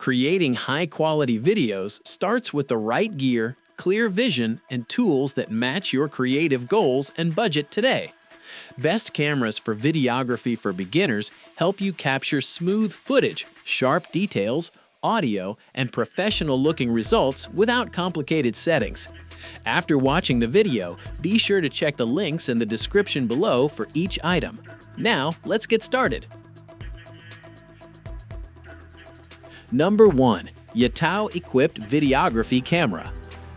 Creating high-quality videos starts with the right gear, clear vision, and tools that match your creative goals and budget today. Best cameras for videography for beginners help you capture smooth footage, sharp details, audio, and professional-looking results without complicated settings. After watching the video, be sure to check the links in the description below for each item. Now, let's get started. Number 1. Yatao Equipped Videography Camera.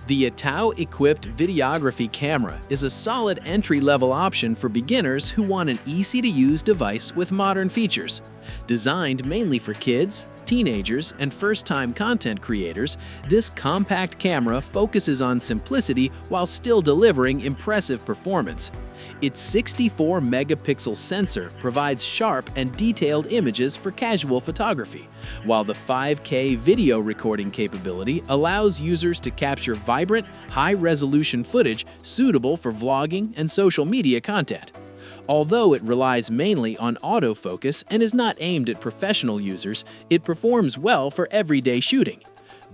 The Yatao Equipped Videography Camera is a solid entry-level option for beginners who want an easy-to-use device with modern features. Designed mainly for kids, teenagers, and first-time content creators, this compact camera focuses on simplicity while still delivering impressive performance. Its 64-megapixel sensor provides sharp and detailed images for casual photography, while the 5K video recording capability allows users to capture vibrant, high-resolution footage suitable for vlogging and social media content. Although it relies mainly on autofocus and is not aimed at professional users, it performs well for everyday shooting.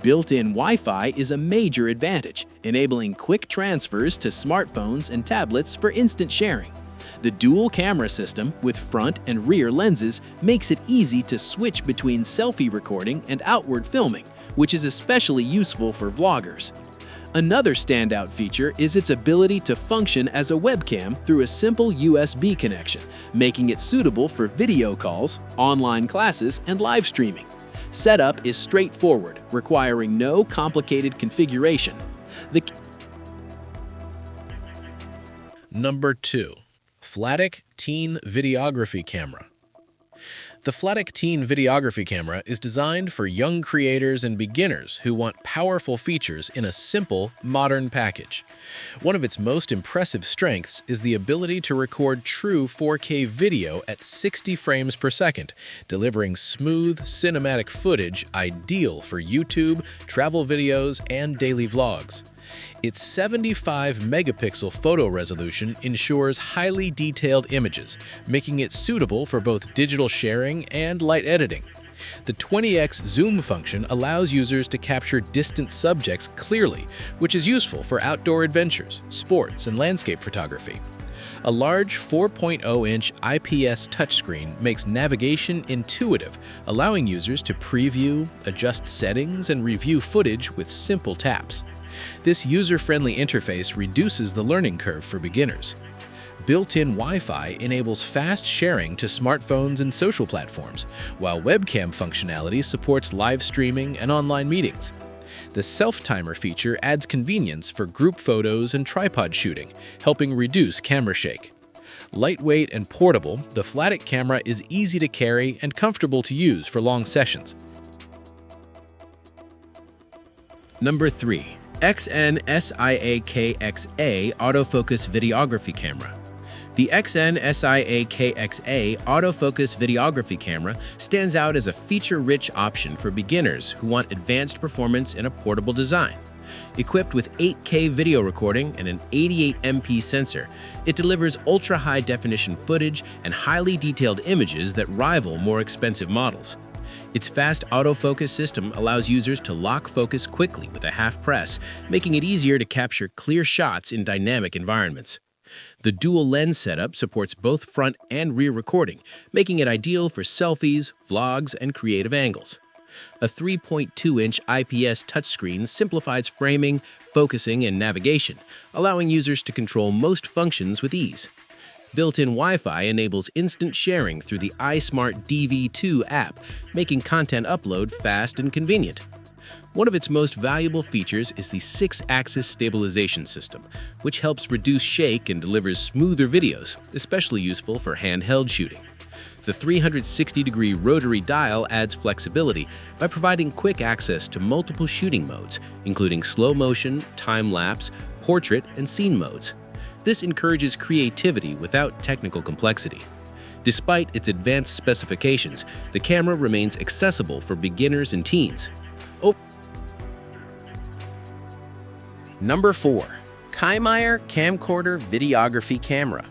Built-in Wi-Fi is a major advantage, enabling quick transfers to smartphones and tablets for instant sharing. The dual camera system with front and rear lenses makes it easy to switch between selfie recording and outward filming, which is especially useful for vloggers. Another standout feature is its ability to function as a webcam through a simple USB connection, making it suitable for video calls, online classes, and live streaming. Setup is straightforward, requiring no complicated configuration. Number 2. FLATIC Teen Videography Camera. The FLATIC Teen Videography Camera is designed for young creators and beginners who want powerful features in a simple, modern package. One of its most impressive strengths is the ability to record true 4K video at 60 frames per second, delivering smooth, cinematic footage ideal for YouTube, travel videos, and daily vlogs. Its 75-megapixel photo resolution ensures highly detailed images, making it suitable for both digital sharing and light editing. The 20x zoom function allows users to capture distant subjects clearly, which is useful for outdoor adventures, sports, and landscape photography. A large 4.0-inch IPS touchscreen makes navigation intuitive, allowing users to preview, adjust settings, and review footage with simple taps. This user-friendly interface reduces the learning curve for beginners. Built-in Wi-Fi enables fast sharing to smartphones and social platforms, while webcam functionality supports live streaming and online meetings. The self-timer feature adds convenience for group photos and tripod shooting, helping reduce camera shake. Lightweight and portable, the FLATIC camera is easy to carry and comfortable to use for long sessions. Number 3. XNSIAKXA Autofocus Videography Camera. The XNSIAKXA Autofocus Videography Camera stands out as a feature-rich option for beginners who want advanced performance in a portable design. Equipped with 8K video recording and an 88MP sensor, it delivers ultra-high-definition footage and highly detailed images that rival more expensive models. Its fast autofocus system allows users to lock focus quickly with a half press, making it easier to capture clear shots in dynamic environments. The dual lens setup supports both front and rear recording, making it ideal for selfies, vlogs, and creative angles. A 3.2-inch IPS touchscreen simplifies framing, focusing, and navigation, allowing users to control most functions with ease. Built-in Wi-Fi enables instant sharing through the iSmart DV2 app, making content upload fast and convenient. One of its most valuable features is the 6-axis stabilization system, which helps reduce shake and delivers smoother videos, especially useful for handheld shooting. The 360-degree rotary dial adds flexibility by providing quick access to multiple shooting modes, including slow motion, time-lapse, portrait, and scene modes. This encourages creativity without technical complexity. Despite its advanced specifications, the camera remains accessible for beginners and teens. Number 4. Kimire Camcorder Videography Camera.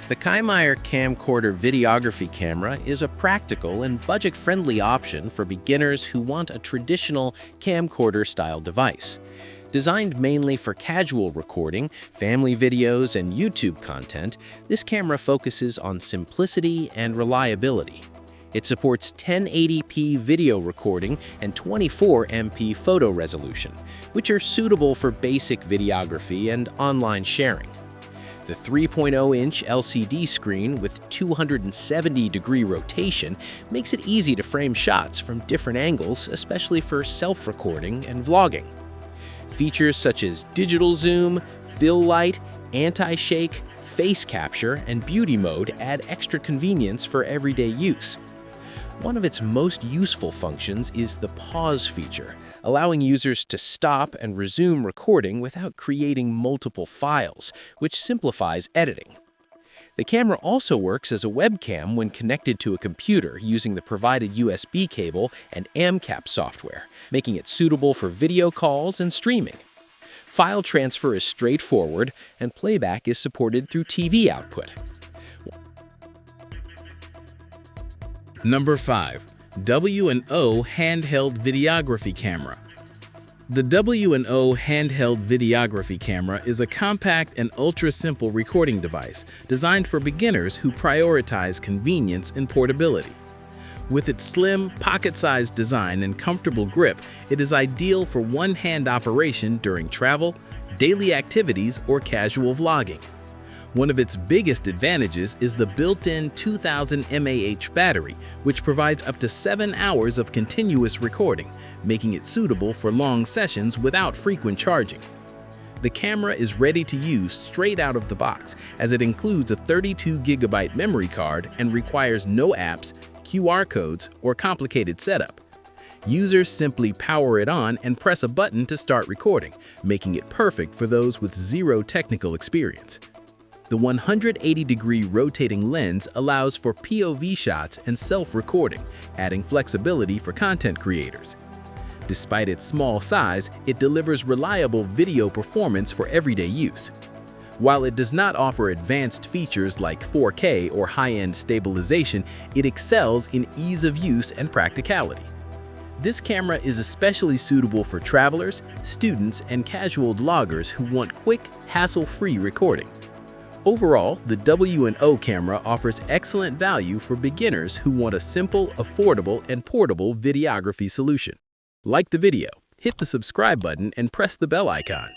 The Kimire Camcorder Videography Camera is a practical and budget-friendly option for beginners who want a traditional camcorder-style device. Designed mainly for casual recording, family videos, and YouTube content, this camera focuses on simplicity and reliability. It supports 1080p video recording and 24MP photo resolution, which are suitable for basic videography and online sharing. The 3.0-inch LCD screen with 270-degree rotation makes it easy to frame shots from different angles, especially for self-recording and vlogging. Features such as digital zoom, fill light, anti-shake, face capture, and beauty mode add extra convenience for everyday use. One of its most useful functions is the pause feature, allowing users to stop and resume recording without creating multiple files, which simplifies editing. The camera also works as a webcam when connected to a computer using the provided USB cable and AMCAP software, making it suitable for video calls and streaming. File transfer is straightforward, and playback is supported through TV output. Number 5. W&O Handheld Videography Camera. The W&O Handheld Videography Camera is a compact and ultra-simple recording device designed for beginners who prioritize convenience and portability. With its slim, pocket-sized design and comfortable grip, it is ideal for one-hand operation during travel, daily activities, or casual vlogging. One of its biggest advantages is the built-in 2000 mAh battery, which provides up to 7 hours of continuous recording, making it suitable for long sessions without frequent charging. The camera is ready to use straight out of the box, as it includes a 32GB memory card and requires no apps, QR codes, or complicated setup. Users simply power it on and press a button to start recording, making it perfect for those with zero technical experience. The 180-degree rotating lens allows for POV shots and self-recording, adding flexibility for content creators. Despite its small size, it delivers reliable video performance for everyday use. While it does not offer advanced features like 4K or high-end stabilization, it excels in ease of use and practicality. This camera is especially suitable for travelers, students, and casual vloggers who want quick, hassle-free recording. Overall, the W&O camera offers excellent value for beginners who want a simple, affordable, and portable videography solution. Like the video, hit the subscribe button and press the bell icon.